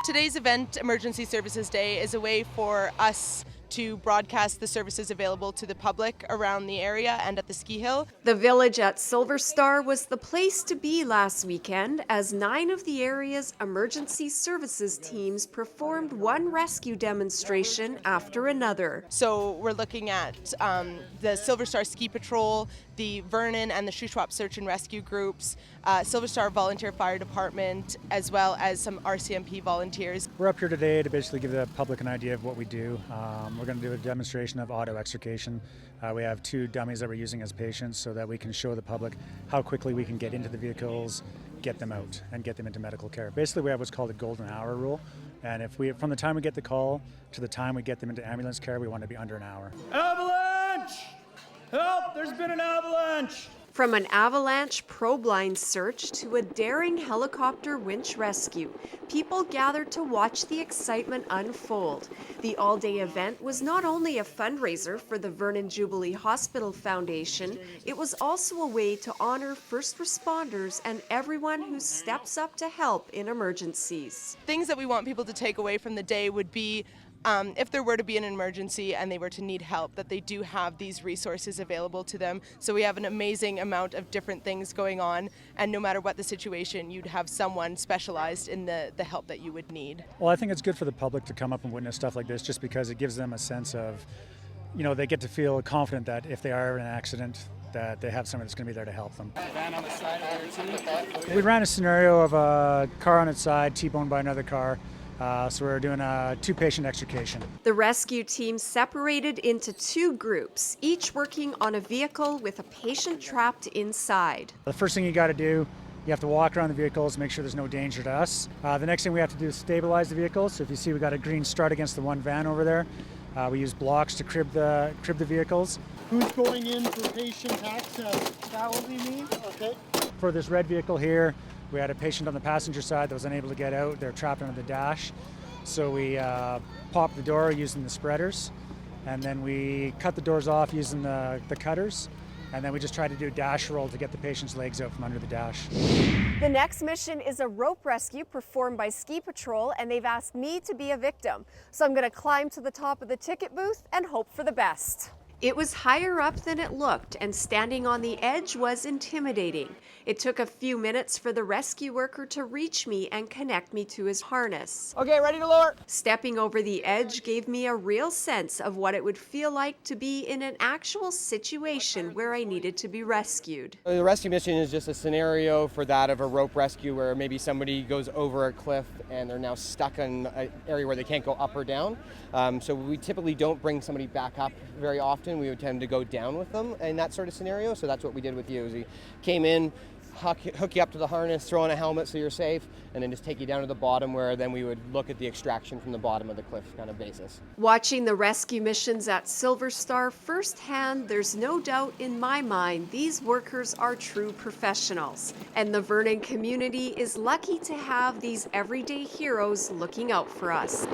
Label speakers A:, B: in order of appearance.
A: Today's event, Emergency Services Day, is a way for us to broadcast the services available to the public around the area and at the ski hill.
B: The village at Silver Star was the place to be last weekend as 9 of the area's emergency services teams performed one rescue demonstration after another.
A: So we're looking at the Silver Star Ski Patrol, the Vernon and the Shuswap Search and Rescue groups, Silver Star Volunteer Fire Department, as well as some RCMP volunteers.
C: We're up here today to basically give the public an idea of what we do. We're going to do a demonstration of auto extrication. We have 2 dummies that we're using as patients so that we can show the public how quickly we can get into the vehicles, get them out, and get them into medical care. Basically, we have what's called a golden hour rule. And if we, from the time we get the call to the time we get them into ambulance care, we want to be under an hour.
D: Avalanche! Help! There's been an avalanche!
B: From an avalanche probe-line search to a daring helicopter winch rescue, people gathered to watch the excitement unfold. The all-day event was not only a fundraiser for the Vernon Jubilee Hospital Foundation, it was also a way to honor first responders and everyone who steps up to help in emergencies.
A: Things that we want people to take away from the day would be if there were to be an emergency and they were to need help, that they do have these resources available to them. So we have an amazing amount of different things going on, and no matter what the situation, you'd have someone specialized in the help that you would need.
C: Well, I think it's good for the public to come up and witness stuff like this just because it gives them a sense of, you know, they get to feel confident that if they are in an accident, that they have someone that's going to be there to help them. We ran a scenario of a car on its side, T-boned by another car. So we're doing a 2-patient extrication.
B: The rescue team separated into 2 groups, each working on a vehicle with a patient trapped inside.
C: The first thing you got to do, you have to walk around the vehicles, make sure there's no danger to us. The next thing we have to do is stabilize the vehicle. So if you see, we got a green strut against the one van over there. We use blocks to crib the vehicles.
D: Who's going in for patient access? That would be me? Okay.
C: For this red vehicle here, we had a patient on the passenger side that was unable to get out. They're trapped under the dash. So we popped the door using the spreaders, and then we cut the doors off using the cutters, and then we just tried to do a dash roll to get the patient's legs out from under the dash.
E: The next mission is a rope rescue performed by Ski Patrol, and they've asked me to be a victim. So I'm going to climb to the top of the ticket booth and hope for the best.
B: It was higher up than it looked, and standing on the edge was intimidating. It took a few minutes for the rescue worker to reach me and connect me to his harness.
A: Okay, ready to lower.
B: Stepping over the edge gave me a real sense of what it would feel like to be in an actual situation where I needed to be rescued.
F: The rescue mission is just a scenario for that of a rope rescue where maybe somebody goes over a cliff and they're now stuck in an area where they can't go up or down. So we typically don't bring somebody back up very often. We would tend to go down with them in that sort of scenario. So that's what we did with you. Is we came in, hook you up to the harness, throw on a helmet so you're safe, and then just take you down to the bottom where then we would look at the extraction from the bottom of the cliff kind of basis.
B: Watching the rescue missions at Silver Star firsthand, there's no doubt in my mind these workers are true professionals. And the Vernon community is lucky to have these everyday heroes looking out for us.